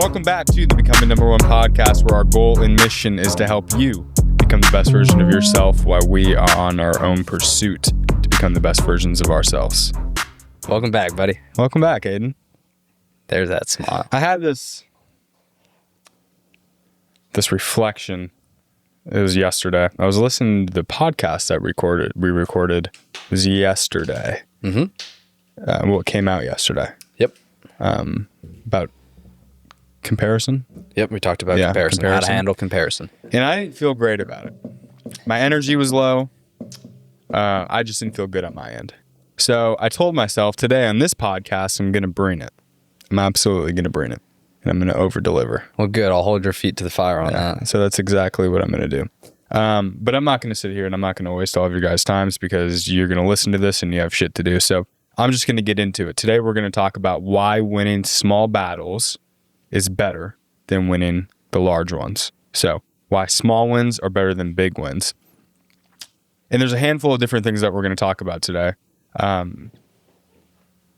Welcome back to the Becoming Number One podcast, where our goal and mission is to help you become the best version of yourself while we are on our own pursuit to become the best versions of ourselves. Welcome back, buddy. Welcome back, Aidan. There's that smile. I had this reflection. It was yesterday. I was listening to the podcast that we recorded. It was yesterday. Mm-hmm. It came out yesterday. Yep. About comparison. Yep, we talked about comparison, how to handle comparison. And I didn't feel great about it. My energy was low. I just didn't feel good on my end. So I told myself today on this podcast, I'm going to bring it. I'm absolutely going to bring it. And I'm going to over-deliver. Well, good. I'll hold your feet to the fire on that. So that's exactly what I'm going to do. But I'm not going to sit here and I'm not going to waste all of your guys' times because you're going to listen to this and you have shit to do. So I'm just going to get into it. Today we're going to talk about why winning small battles is better than winning the large ones. So why small wins are better than big wins. And there's a handful of different things that we're going to talk about today. And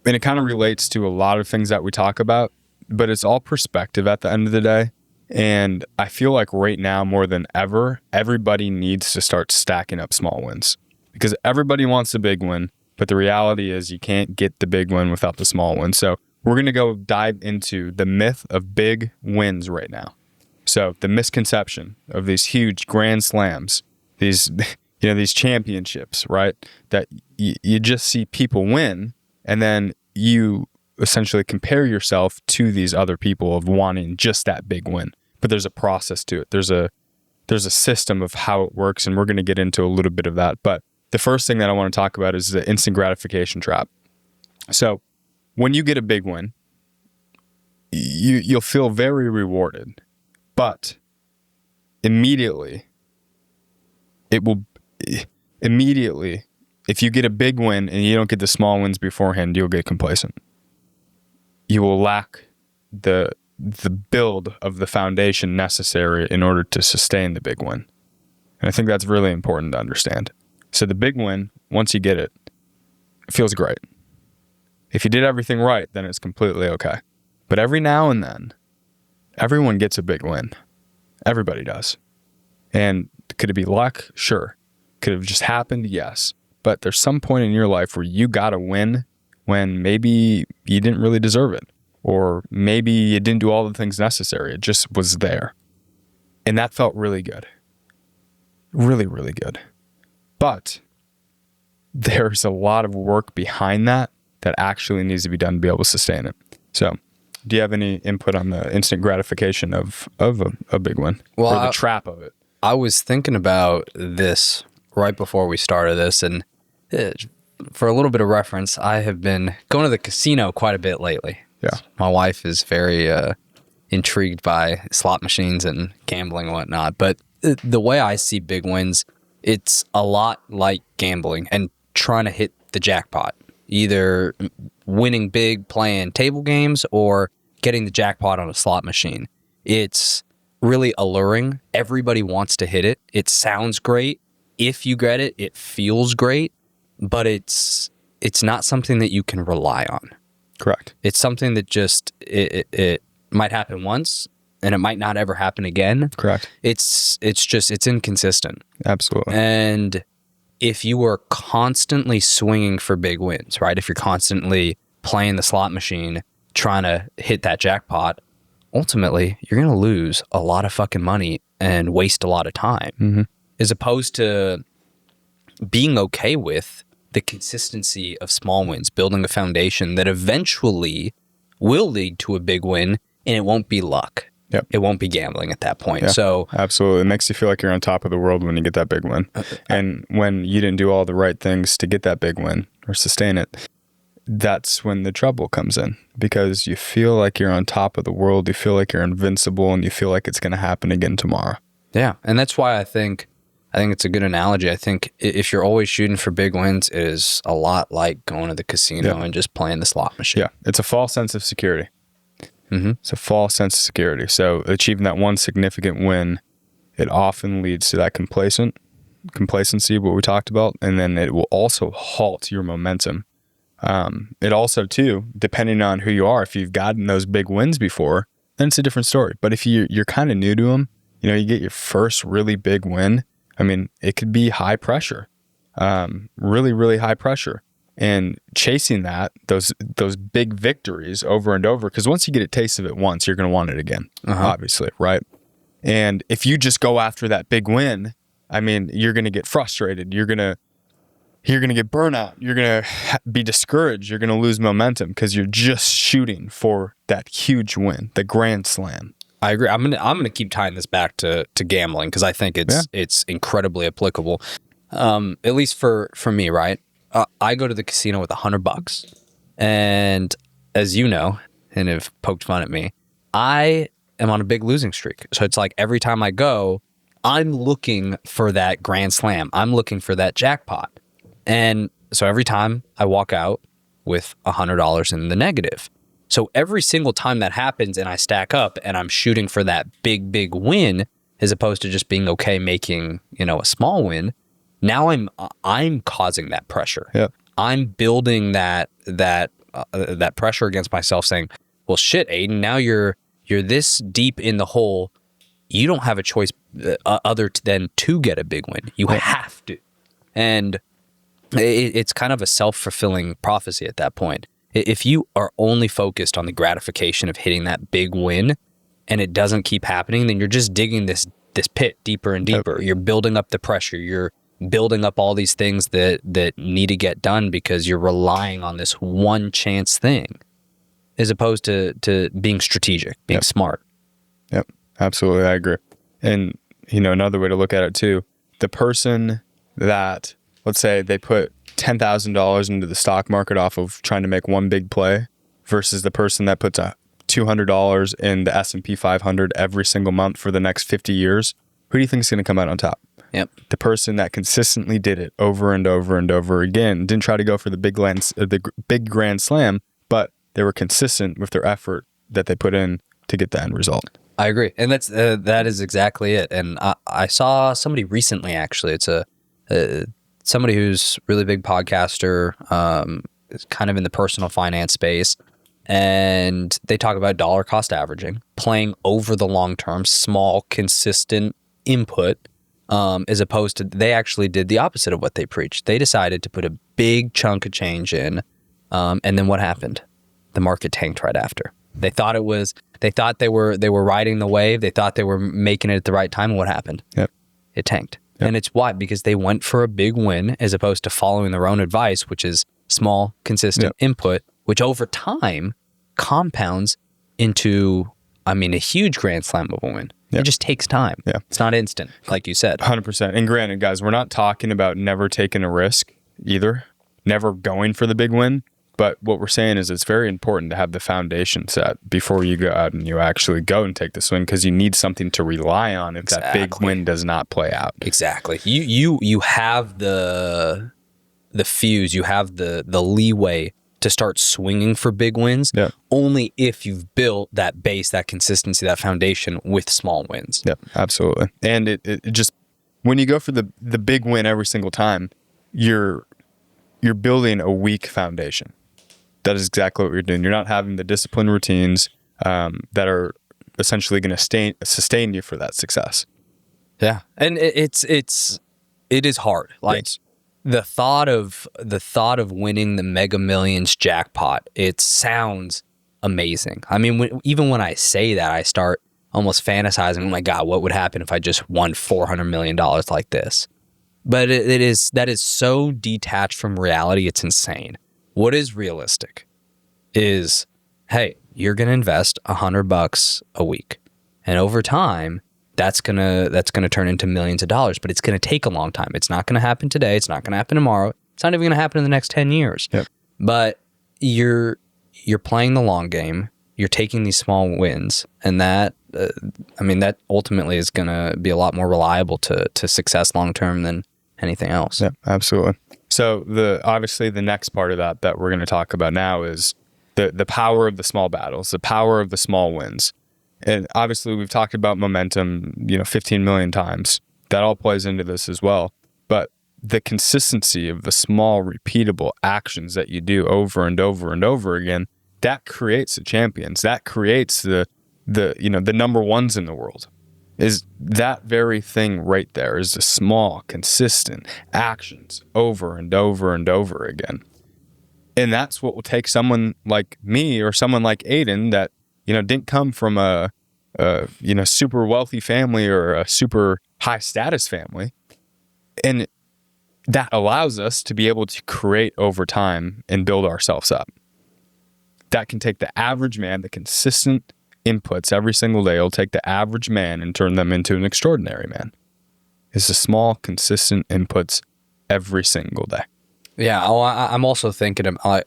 it kind of relates to a lot of things that we talk about, but it's all perspective at the end of the day. And I feel like right now more than ever, everybody needs to start stacking up small wins because everybody wants a big win. But the reality is you can't get the big win without the small one. So we're going to go dive into the myth of big wins right now. So the misconception of these huge grand slams, these championships, right? That you just see people win and then you essentially compare yourself to these other people of wanting just that big win. But there's a process to it. There's a system of how it works, and we're going to get into a little bit of that. But the first thing that I want to talk about is the instant gratification trap. So when you get a big win, you'll feel very rewarded, but immediately, if you get a big win and you don't get the small wins beforehand, you'll get complacent. You will lack the build of the foundation necessary in order to sustain the big win. And I think that's really important to understand. So the big win, once you get it, it feels great. If you did everything right, then it's completely okay. But every now and then, everyone gets a big win. Everybody does. And could it be luck? Sure. Could it have just happened? Yes. But there's some point in your life where you got to win when maybe you didn't really deserve it. Or maybe you didn't do all the things necessary. It just was there. And that felt really good. Really, really good. But there's a lot of work behind that actually needs to be done to be able to sustain it. So do you have any input on the instant gratification of a big win? Well, or the trap of it? I was thinking about this right before we started this, and for a little bit of reference, I have been going to the casino quite a bit lately. Yeah. My wife is very intrigued by slot machines and gambling and whatnot, but the way I see big wins, it's a lot like gambling and trying to hit the jackpot. Either winning big playing table games or getting the jackpot on a slot machine. It's really alluring. Everybody wants to hit it. It sounds great. If you get it, it feels great, but it's not something that you can rely on. Correct. It's something that just, it might happen once and it might not ever happen again. Correct. It's inconsistent. Absolutely. And if you are constantly swinging for big wins, right? If you're constantly playing the slot machine, trying to hit that jackpot, ultimately, you're going to lose a lot of fucking money and waste a lot of time. Mm-hmm. As opposed to being okay with the consistency of small wins, building a foundation that eventually will lead to a big win, and it won't be luck. Yep. It won't be gambling at that point. Yeah, So absolutely. It makes you feel like you're on top of the world when you get that big win. And when you didn't do all the right things to get that big win or sustain it, that's when the trouble comes in because you feel like you're on top of the world. You feel like you're invincible and you feel like it's going to happen again tomorrow. Yeah. And that's why I think it's a good analogy. I think if you're always shooting for big wins, it is a lot like going to the casino and just playing the slot machine. Yeah. It's a false sense of security. Mm-hmm. It's a false sense of security. So achieving that one significant win, it often leads to that complacency, what we talked about, and then it will also halt your momentum. It also, too, depending on who you are, if you've gotten those big wins before, then it's a different story. But if you're kind of new to them, you get your first really big win. I mean, it could be high pressure, really, really high pressure. And chasing those big victories over and over, because once you get a taste of it once, you're going to want it again, obviously, right? And if you just go after that big win, I mean, you're going to get frustrated. You're going to get burnout. You're going to be discouraged. You're going to lose momentum because you're just shooting for that huge win, the grand slam. I agree. I'm gonna keep tying this back to gambling because I think it's incredibly applicable. At least for me, right? I go to the casino with $100, and as you know, and have poked fun at me, I am on a big losing streak. So it's like every time I go, I'm looking for that grand slam. I'm looking for that jackpot, and so every time I walk out with $100 in the negative. So every single time that happens and I stack up and I'm shooting for that big win, as opposed to just being okay making, a small win, now I'm causing that pressure. Yeah. I'm building that pressure against myself saying, well, shit, Aidan, now you're this deep in the hole. You don't have a choice other than to get a big win. You have to. And it's kind of a self-fulfilling prophecy at that point. If you are only focused on the gratification of hitting that big win and it doesn't keep happening, then you're just digging this pit deeper and deeper. Yep. You're building up the pressure. You're building up all these things that need to get done because you're relying on this one chance thing as opposed to being strategic, being smart. Yep, absolutely. I agree. And, another way to look at it too, the person that, let's say they put $10,000 into the stock market off of trying to make one big play versus the person that puts $200 in the S&P 500 every single month for the next 50 years, who do you think is going to come out on top? Yep. The person that consistently did it over and over and over again, didn't try to go for the big grand slam, but they were consistent with their effort that they put in to get the end result. I agree. And that is exactly it. And I saw somebody recently, actually, it's somebody who's really big podcaster, is kind of in the personal finance space. And they talk about dollar cost averaging, playing over the long term, small, consistent input, as opposed to, they actually did the opposite of what they preached. They decided to put a big chunk of change in. And then what happened? The market tanked right after. They thought they were riding the wave. They thought they were making it at the right time. And what happened? Yep. It tanked. Yep. And it's why? Because they went for a big win as opposed to following their own advice, which is small, consistent input, which over time compounds into, a huge grand slam of a win. It just takes time. Yeah. It's not instant, like you said. 100%. And granted, guys, we're not talking about never taking a risk either, never going for the big win. But what we're saying is it's very important to have the foundation set before you go out and you actually go and take the swing, because you need something to rely on if that big win does not play out. Exactly. You have the fuse, you have the leeway to start swinging for big wins only if you've built that base, that consistency, that foundation with small wins. Yeah, absolutely. And it just, when you go for the big win every single time, you're building a weak foundation. That is exactly what you're doing. You're not having the disciplined routines that are essentially going to sustain you for that success. Yeah, and it is hard. Like the thought of winning the Mega Millions jackpot, it sounds amazing. Even when I say that, I start almost fantasizing. Oh my God, what would happen if I just won $400 million like this? But that is so detached from reality. It's insane. What is realistic is, hey, you're going to invest $100 a week. And over time, that's going to turn into millions of dollars, but it's going to take a long time. It's not going to happen today. It's not going to happen tomorrow. It's not even going to happen in the next 10 years. Yep. But you're playing the long game. You're taking these small wins, and that ultimately is going to be a lot more reliable to success long term than anything else. Yeah, absolutely. So obviously the next part of that we're going to talk about now is the power of the small battles, the power of the small wins. And obviously we've talked about momentum, 15 million times. That all plays into this as well. But the consistency of the small, repeatable actions that you do over and over and over again, that creates the champions. That creates the the number ones in the world. Is that very thing right there, is the small, consistent actions over and over and over again. And that's what will take someone like me or someone like Aidan that, didn't come from a super wealthy family or a super high status family. And that allows us to be able to create over time and build ourselves up. That can take the average man, the consistent inputs every single day will take the average man and turn them into an extraordinary man. It's the small, consistent inputs every single day. Yeah, I'm also thinking. I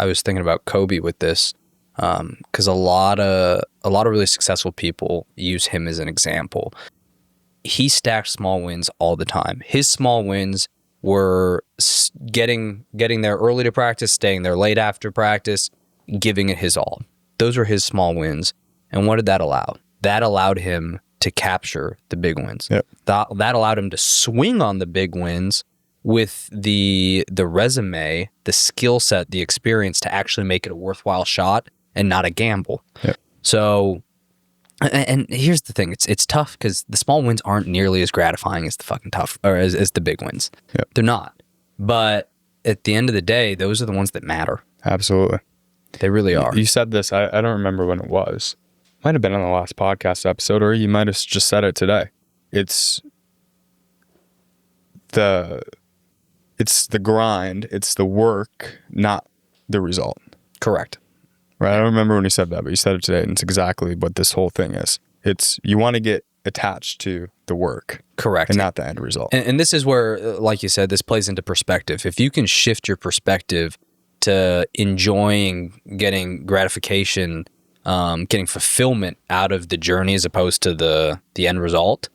was thinking about Kobe with this, because a lot of really successful people use him as an example. He stacked small wins all the time. His small wins were getting there early to practice, staying there late after practice, giving it his all. Those were his small wins. And what did that allow? That allowed him to capture the big wins. Yep. That allowed him to swing on the big wins with the resume, the skill set, the experience to actually make it a worthwhile shot and not a gamble. Yep. So, and here's the thing, it's tough because the small wins aren't nearly as gratifying as the fucking tough, or as the big wins. Yep. They're not. But at the end of the day, those are the ones that matter. Absolutely. They really are. You said this, I don't remember when it was. Might have been on the last podcast episode, or you might have just said it today. It's the grind, it's the work, not the result. Correct. Right? I don't remember when you said that, but you said it today, and it's exactly what this whole thing is. It's you want to get attached to the work. Correct. And not the end result. And this is where, like you said, this plays into perspective. If you can shift your perspective to enjoying getting gratification, getting fulfillment out of the journey as opposed to the end result,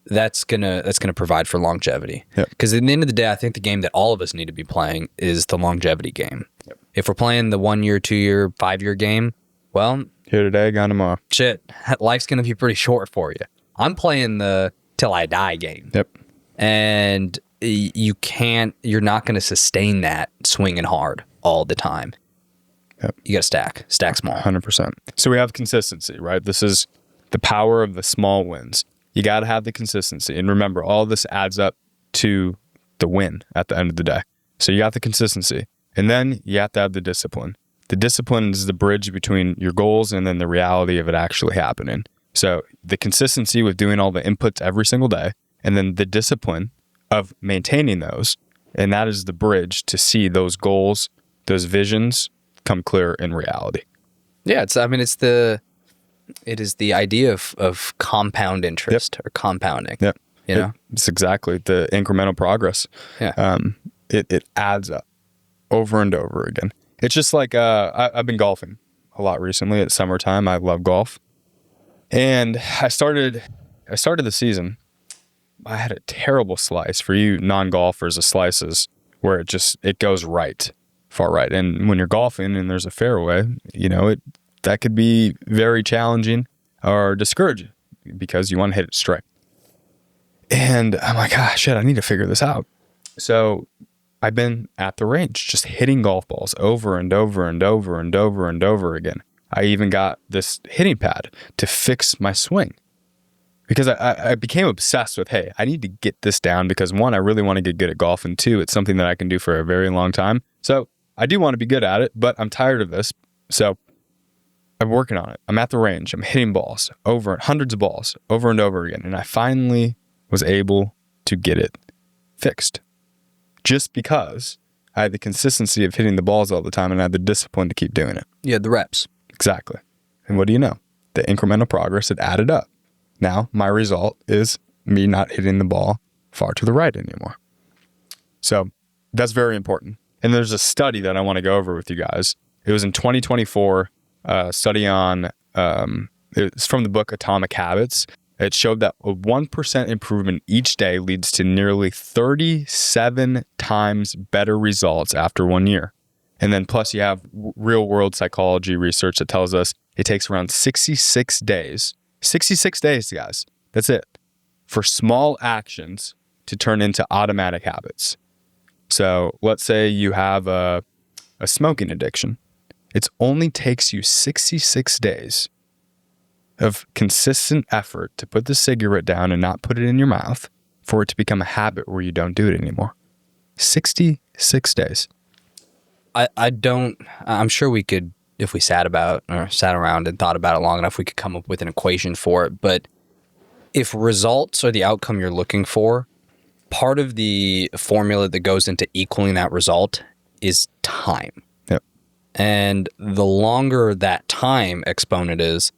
that's gonna provide for longevity. Because at the end of the day, I think the game that all of us need to be playing is the longevity game. Yep. If we're playing the 1 year, 2 year, 5 year game, well, here today, gone tomorrow. Shit, life's gonna be pretty short for you. I'm playing the till I die game. Yep. And you're not gonna sustain that swinging hard all the time. Yep. You gotta stack small. 100%. So we have consistency, right? This is the power of the small wins. You got to have the consistency. And remember, all this adds up to the win at the end of the day. So you got the consistency. And then you have to have the discipline. The discipline is the bridge between your goals and then the reality of it actually happening. So the consistency with doing all the inputs every single day, and then the discipline of maintaining those. And that is the bridge to see those goals, those visions come clear in reality. Yeah, it is the idea of compound interest. Yep. Or compounding. Yeah. It's exactly the incremental progress. Yeah. It adds up over and over again. It's just like I've been golfing a lot recently. It's summertime. I love golf. And I started the season. I had a terrible slice. For you non-golfers, a slice is where it goes right, far right. And when you're golfing and there's a fairway, that could be very challenging or discouraging because you want to hit it straight. And I'm like, shit, I need to figure this out. So I've been at the range, just hitting golf balls over and over and over and over and over again. I even got this hitting pad to fix my swing because I became obsessed with, hey, I need to get this down because one, I really want to get good at golf, and two, it's something that I can do for a very long time. So I do want to be good at it, but I'm tired of this. So I'm working on it. I'm at the range. I'm hitting balls hundreds of balls over and over again. And I finally was able to get it fixed just because I had the consistency of hitting the balls all the time and I had the discipline to keep doing it. You had the reps. Exactly. And what do you know? The incremental progress had added up. Now my result is me not hitting the ball far to the right anymore. So that's very important. And there's a study that I want to go over with you guys. It was in 2024. Study on, it's from the book Atomic Habits. It showed that a 1% improvement each day leads to nearly 37 times better results after 1 year. And then plus you have real world psychology research that tells us it takes around 66 days, guys, that's it, for small actions to turn into automatic habits. So let's say you have a smoking addiction. It only takes you 66 days of consistent effort to put the cigarette down and not put it in your mouth for it to become a habit where you don't do it anymore? 66 days. I'm sure we could, if we sat around and thought about it long enough, we could come up with an equation for it. But if results are the outcome you're looking for, part of the formula that goes into equaling that result is time. Yep. And the longer that time exponent is,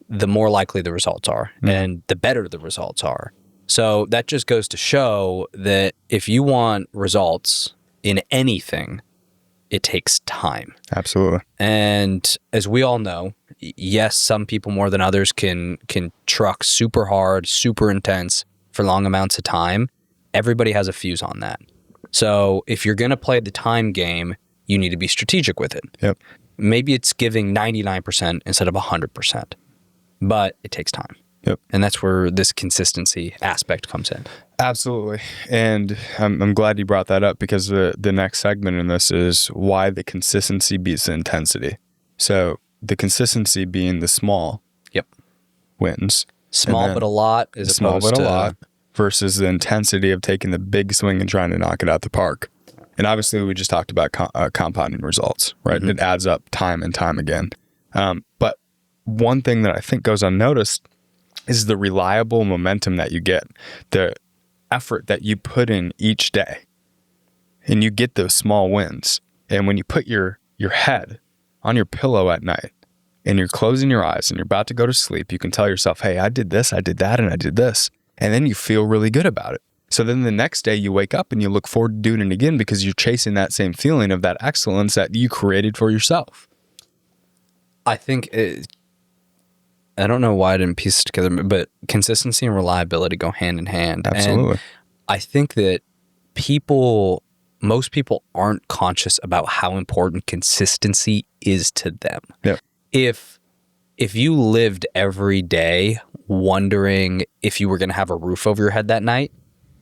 the more likely the results are, and the better the results are. So that just goes to show that if you want results in anything, it takes time. Absolutely. And as we all know, yes, some people more than others can truck super hard, super intense for long amounts of time. Everybody has a fuse on that. So if you're going to play the time game, you need to be strategic with it. Yep. Maybe it's giving 99% instead of 100%, but it takes time. Yep. And that's where this consistency aspect comes in. Absolutely. And I'm glad you brought that up, because the next segment in this is why the consistency beats the intensity. So the consistency being the small wins. Small but a lot as opposed to versus the intensity of taking the big swing and trying to knock it out the park. And obviously we just talked about compounding results, right? Mm-hmm. It adds up time and time again. But one thing that I think goes unnoticed is the reliable momentum that you get, the effort that you put in each day, and you get those small wins. And when you put your head on your pillow at night and you're closing your eyes and you're about to go to sleep, you can tell yourself, hey, I did this, I did that, and I did this. And then you feel really good about it. So then the next day you wake up and you look forward to doing it again, because you're chasing that same feeling of that excellence that you created for yourself. I think I don't know why I didn't piece it together, but consistency and reliability go hand in hand. Absolutely. And I think that most people aren't conscious about how important consistency is to them. Yep. If you lived every day wondering if you were going to have a roof over your head that night,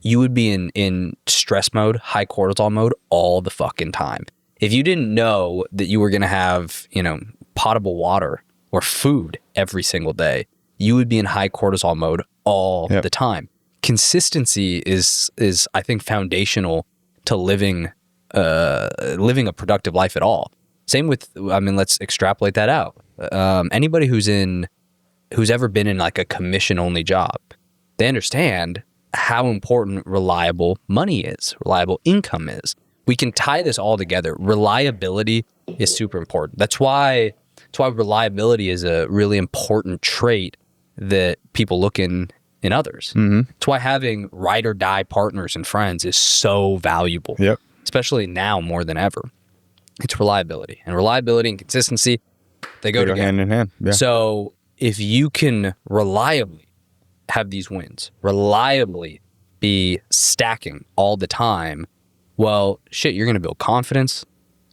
you would be in stress mode, high cortisol mode all the fucking time. If you didn't know that you were going to have, potable water or food every single day, you would be in high cortisol mode all the time. Consistency is I think foundational to living a productive life at all. Same with, let's extrapolate that out. Anybody who's ever been in like a commission only job, they understand how important reliable money is, reliable income is. We can tie this all together. Reliability is super important. That's why reliability is a really important trait that people look in others. Mm-hmm. That's why having ride or die partners and friends is so valuable. Yep. Especially now more than ever. It's reliability. And reliability and consistency, they go together. Hand in hand. Yeah. So if you can reliably have these wins, reliably be stacking all the time, well, shit, you're going to build confidence.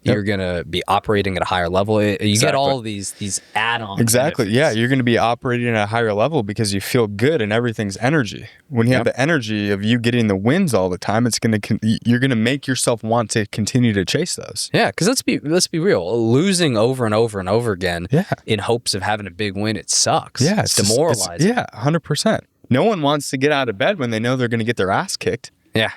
Yep. You're going to be operating at a higher level. You get all these add-ons. Exactly. benefits. Yeah, you're going to be operating at a higher level because you feel good and everything's energy. When you have the energy of you getting the wins all the time, you're going to make yourself want to continue to chase those. Yeah, because let's be real. Losing over and over and over again in hopes of having a big win, it sucks. Yeah, it's demoralizing. 100%. No one wants to get out of bed when they know they're going to get their ass kicked. Yeah.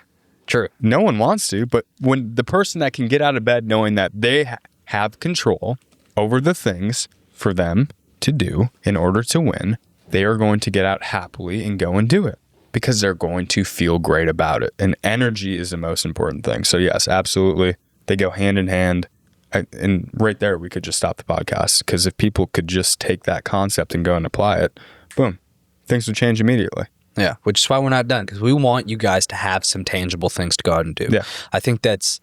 True. No one wants to, but when the person that can get out of bed knowing that they have control over the things for them to do in order to win, they are going to get out happily and go and do it because they're going to feel great about it. And energy is the most important thing. So yes, absolutely. They go hand in hand. And right there, we could just stop the podcast, because if people could just take that concept and go and apply it, boom, things would change immediately. Yeah, which is why we're not done, because we want you guys to have some tangible things to go out and do. Yeah. I think that's...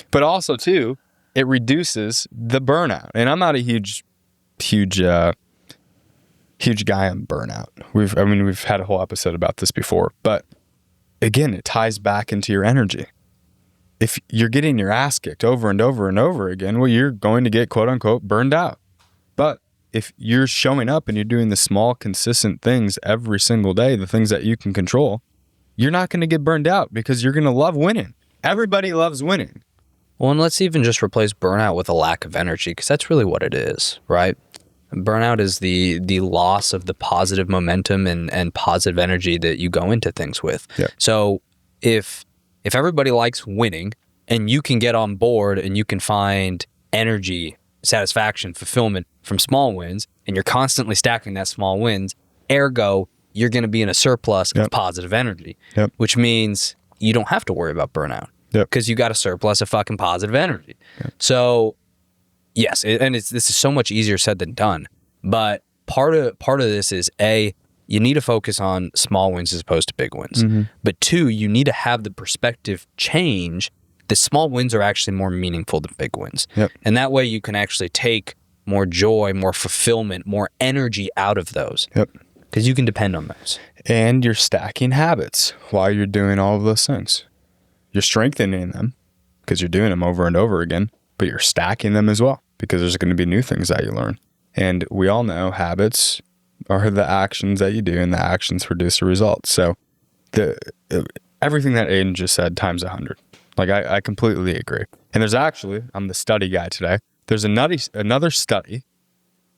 But also, too, it reduces the burnout. And I'm not a huge guy on burnout. We've had a whole episode about this before. But again, it ties back into your energy. If you're getting your ass kicked over and over and over again, well, you're going to get, quote unquote, burned out. But if you're showing up and you're doing the small, consistent things every single day, the things that you can control, you're not going to get burned out because you're going to love winning. Everybody loves winning. Well, and let's even just replace burnout with a lack of energy, because that's really what it is, right? Burnout is the loss of the positive momentum and positive energy that you go into things with. Yeah. So if everybody likes winning and you can get on board and you can find energy, satisfaction, fulfillment from small wins, and you're constantly stacking that small wins, ergo, you're going to be in a surplus of positive energy, which means you don't have to worry about burnout because you got a surplus of fucking positive energy. So yes, this is so much easier said than done. But part of this is you need to focus on small wins as opposed to big wins. But 2, you need to have the perspective change. The small wins are actually more meaningful than big wins. And that way you can actually take more joy, more fulfillment, more energy out of those. Because you can depend on those. And you're stacking habits while you're doing all of those things. You're strengthening them because you're doing them over and over again, but you're stacking them as well because there's going to be new things that you learn. And we all know habits are the actions that you do, and the actions produce a result. So everything that Aidan just said times 100. Like I completely agree. And there's actually, I'm the study guy today. There's another study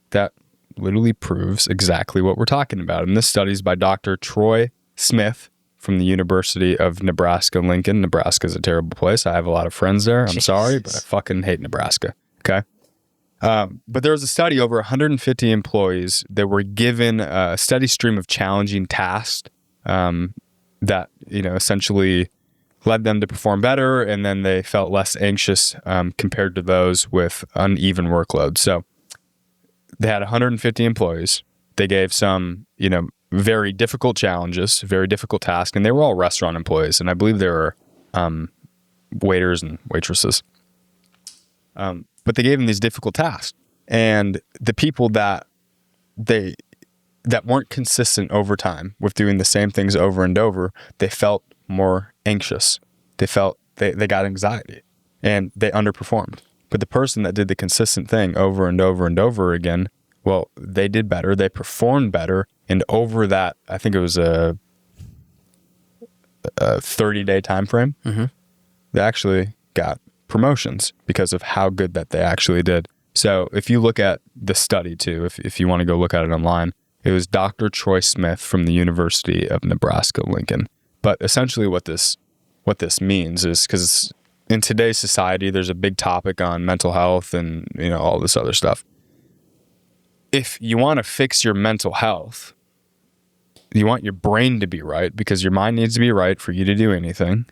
that literally proves exactly what we're talking about. And this study is by Dr. Troy Smith from the University of Nebraska-Lincoln. Nebraska is a terrible place. I have a lot of friends there. I'm sorry, but I fucking hate Nebraska. Okay. But there was a study over 150 employees that were given a steady stream of challenging tasks that, essentially led them to perform better. And then they felt less anxious compared to those with uneven workload. So they had 150 employees. They gave some, very difficult challenges, very difficult tasks, and they were all restaurant employees. And I believe there were waiters and waitresses. But they gave them these difficult tasks. And the people that weren't consistent over time with doing the same things over and over, they felt more anxious. They felt they got anxiety and they underperformed. But the person that did the consistent thing over and over and over again, well, they did better. They performed better. And over that, I think it was a 30-day time frame, they actually got promotions because of how good that they actually did. So if you look at the study too, if you want to go look at it online, it was Dr. Troy Smith from the University of Nebraska-Lincoln. But essentially what this means is, because in today's society, there's a big topic on mental health and, all this other stuff. If you want to fix your mental health, you want your brain to be right because your mind needs to be right for you to do anything.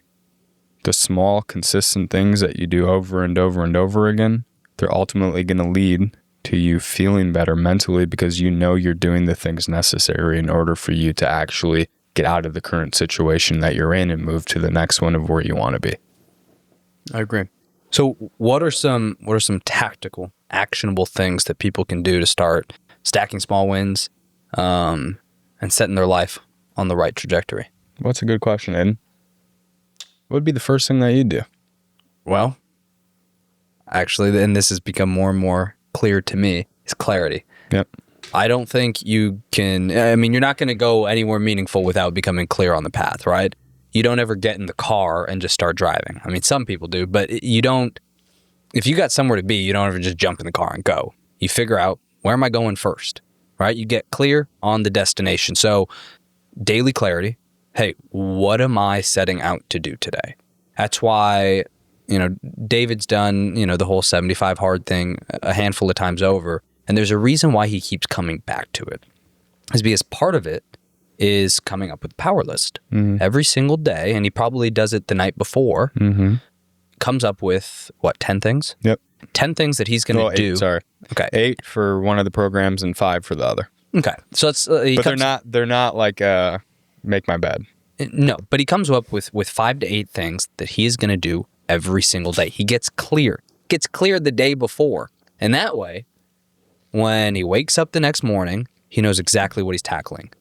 The small, consistent things that you do over and over and over again, they're ultimately going to lead to you feeling better mentally because you're doing the things necessary in order for you to actually get out of the current situation that you're in and move to the next one of where you want to be. I agree. So what are some tactical, actionable things that people can do to start stacking small wins and setting their life on the right trajectory? Well, that's a good question, Aidan. What would be the first thing that you'd do? Well, actually, and this has become more and more clear to me, is clarity. Yep. I don't think you can, you're not going to go anywhere meaningful without becoming clear on the path, right? You don't ever get in the car and just start driving. Some people do, but you don't, if you got somewhere to be, you don't ever just jump in the car and go. You figure out, where am I going first, right? You get clear on the destination. So daily clarity. Hey, what am I setting out to do today? That's why, David's done, the whole 75 hard thing a handful of times over. And there's a reason why he keeps coming back to it. Is because part of it is coming up with a power list every single day. And he probably does it the night before. Comes up with, 10 things? Yep. 10 things that he's going to do. 8, sorry. Okay. 8 for one of the programs and 5 for the other. Okay. So it's, but they're not like, make my bed. No, but he comes up with 5 to 8 things that he is going to do every single day. He gets clear the day before. And that way, when he wakes up the next morning, he knows exactly what he's tackling.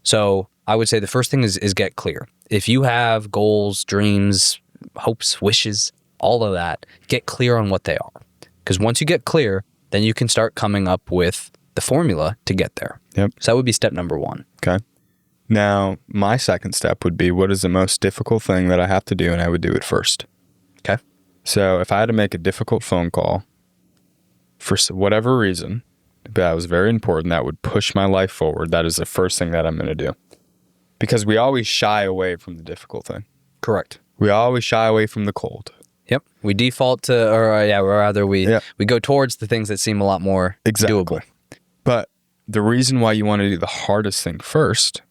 So I would say the first thing is get clear. If you have goals, dreams, hopes, wishes, all of that, get clear on what they are. Because once you get clear, then you can start coming up with the formula to get there. Yep. So that would be step number 1. Okay. Now, my second step would be, what is the most difficult thing that I have to do? And I would do it first. Okay. So if I had to make a difficult phone call for whatever reason, that was very important, that would push my life forward, that is the first thing that I'm going to do. Because we always shy away from the difficult thing. Correct. We always shy away from the cold. Yep. We default to, we go towards the things that seem a lot more doable. But the reason why you want to do the hardest thing first,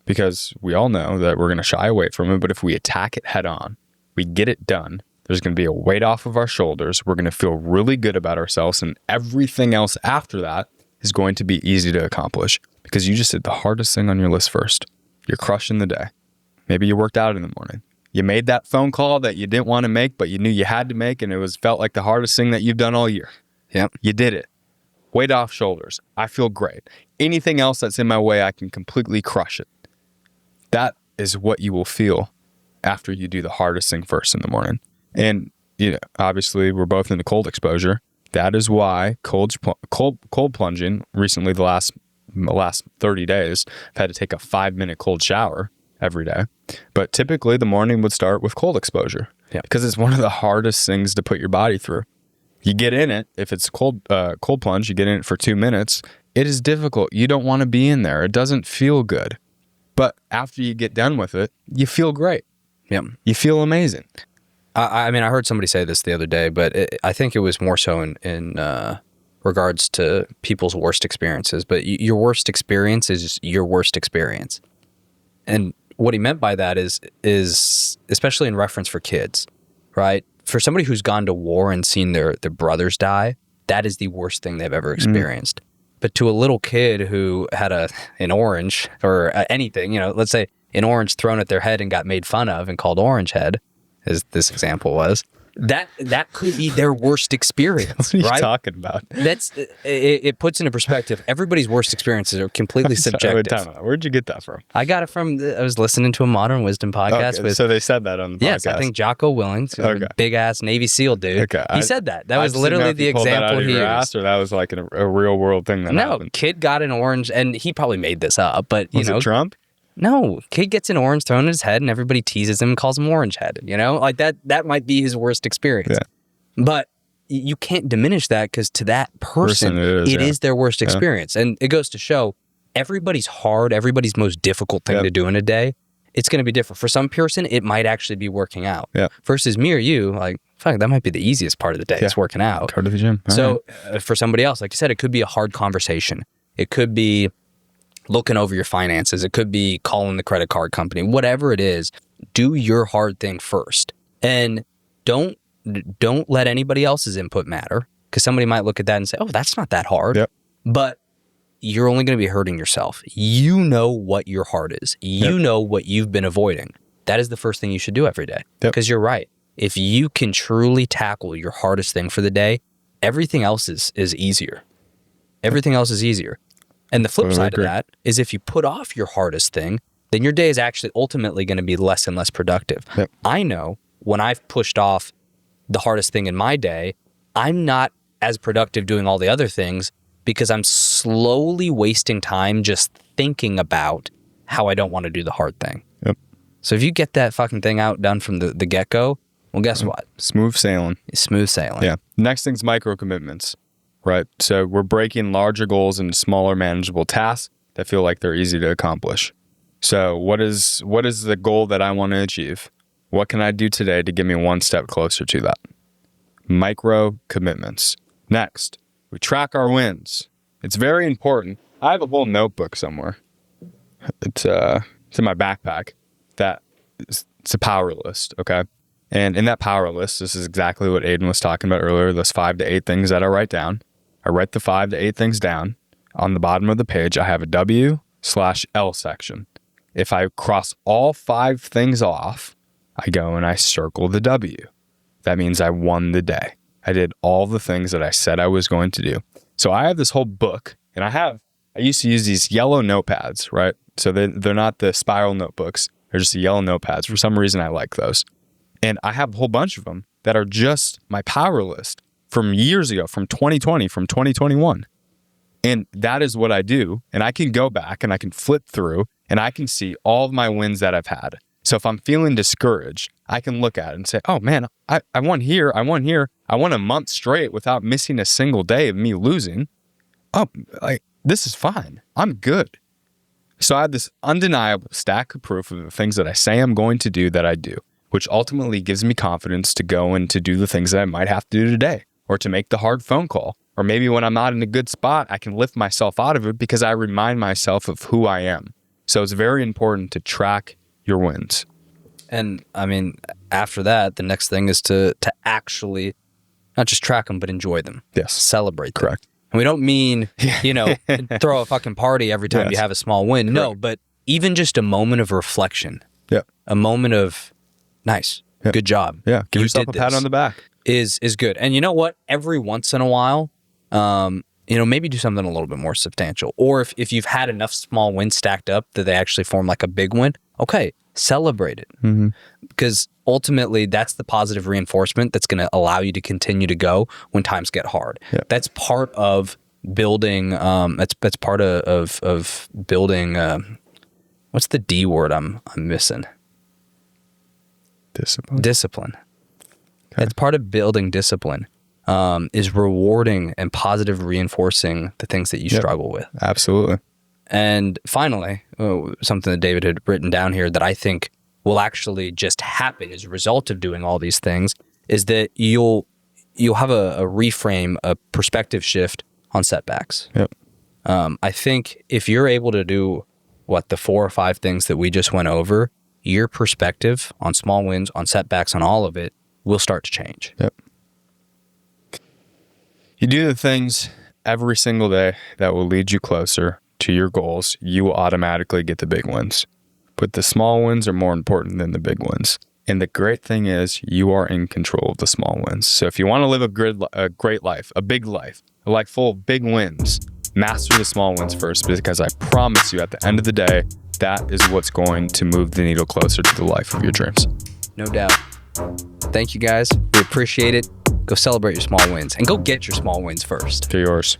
because we all know that we're going to shy away from it, but if we attack it head on, we get it done, there's going to be a weight off of our shoulders. We're going to feel really good about ourselves, and everything else after that is going to be easy to accomplish because you just did the hardest thing on your list first. You're crushing the day. Maybe you worked out in the morning. You made that phone call that you didn't want to make, but you knew you had to make, and it felt like the hardest thing that you've done all year. Yep. You did it. Weight off shoulders. I feel great. Anything else that's in my way, I can completely crush it. That is what you will feel after you do the hardest thing first in the morning. And obviously, we're both into cold exposure. That is why cold plunging recently, the last 30 days, I've had to take a 5-minute cold shower every day. But typically the morning would start with cold exposure because it's one of the hardest things to put your body through. You get in it, if it's cold plunge, you get in it for 2 minutes. It is difficult. You don't want to be in there. It doesn't feel good. But after you get done with it, you feel great. Yep. You feel amazing. I mean, I heard somebody say this the other day, but I think it was more so in regards to people's worst experiences. But your worst experience is your worst experience. And what he meant by that is especially in reference for kids, right? For somebody who's gone to war and seen their brothers die, that is the worst thing they've ever experienced. But to a little kid who had an orange or anything, let's say an orange thrown at their head and got made fun of and called Orange Head, as this example was, that could be their worst experience. What are you right? talking about? It puts into perspective. Everybody's worst experiences are completely subjective. Where'd you get that from? I got it from. I was listening to a Modern Wisdom podcast. Okay, so they said that on the podcast. Yes, I think Jocko Willings, big ass Navy SEAL dude. Okay, he said that. That was literally the example he used. Or that was like a real world thing that happened. Kid got an orange, and he probably made this up, but was it Trump? No, kid gets an orange thrown in his head and everybody teases him and calls him Orange Head. Like that might be his worst experience. Yeah. But you can't diminish that because to that person it is their worst experience. And it goes to show everybody's most difficult thing to do in a day, it's going to be different. For some person, it might actually be working out. Yeah. Versus me or you, like, fuck, that might be the easiest part of the day. It's working out. Go to the gym. For somebody else, like you said, it could be a hard conversation. It could be looking over your finances. It could be calling the credit card company. Whatever it is, do your hard thing first. And don't let anybody else's input matter, because somebody might look at that and say, oh, that's not that hard. Yep. But you're only going to be hurting yourself. You know what your heart is. You know what you've been avoiding. That is the first thing you should do every day. Because you're right. If you can truly tackle your hardest thing for the day, everything else is easier. Everything else is easier. And the flip side of that is if you put off your hardest thing, then your day is actually ultimately going to be less and less productive. Yep. I know when I've pushed off the hardest thing in my day, I'm not as productive doing all the other things because I'm slowly wasting time just thinking about how I don't want to do the hard thing. Yep. So if you get that fucking thing done from the get-go, well, guess what? Smooth sailing. Smooth sailing. Yeah. Next thing's micro commitments. Right. So we're breaking larger goals into smaller manageable tasks that feel like they're easy to accomplish. So what is the goal that I want to achieve? What can I do today to get me one step closer to that? Micro commitments. Next, we track our wins. It's very important. I have a whole notebook somewhere. It's in my backpack. It's a power list. Okay. And in that power list, this is exactly what Aidan was talking about earlier. Those 5 to 8 things that I write down. I write the 5 to 8 things down. On the bottom of the page, I have a W/L section. If I cross all 5 things off, I go and I circle the W. That means I won the day. I did all the things that I said I was going to do. So I have this whole book, and I used to use these yellow notepads, right? So they're not the spiral notebooks. They're just the yellow notepads. For some reason, I like those. And I have a whole bunch of them that are just my power list from years ago, from 2020, from 2021. And that is what I do. And I can go back and I can flip through and I can see all of my wins that I've had. So if I'm feeling discouraged, I can look at it and say, oh man, I won here. I won here. I won a month straight without missing a single day of me losing. oh, like, this is fine. I'm good. So I have this undeniable stack of proof of the things that I say I'm going to do that I do, which ultimately gives me confidence to go and to do the things that I might have to do today, or to make the hard phone call. Or maybe when I'm not in a good spot, I can lift myself out of it because I remind myself of who I am. So it's very important to track your wins. And I mean, after that, the next thing is to actually not just track them, but enjoy them. Yes. Celebrate them. Correct. And we don't mean, throw a fucking party every time you have a small win. Correct. No, but even just a moment of reflection. Yeah. A moment of, nice, good job. Yeah. Give yourself a pat on the back. Is good. And you know what? Every once in a while, maybe do something a little bit more substantial. Or if you've had enough small wins stacked up that they actually form like a big win, okay, celebrate it. Mm-hmm. Because ultimately, that's the positive reinforcement that's going to allow you to continue to go when times get hard. Yeah. That's part of building. That's part of building. What's the D word I'm missing? Discipline. Okay. That's part of building discipline. Is rewarding and positive reinforcing the things that you struggle with. Absolutely. And finally, something that David had written down here that I think will actually just happen as a result of doing all these things is that you'll have a reframe, a perspective shift on setbacks. Yep. I think if you're able to do the 4 or 5 things that we just went over, your perspective on small wins, on setbacks, on all of it will start to change. Yep. You do the things every single day that will lead you closer to your goals, you will automatically get the big wins. But the small wins are more important than the big wins. And the great thing is you are in control of the small wins. So if you want to live a great life, a big life, a life full of big wins, master the small wins first, because I promise you at the end of the day, that is what's going to move the needle closer to the life of your dreams. No doubt. Thank you guys. We appreciate it. Go celebrate your small wins and go get your small wins first. They're yours.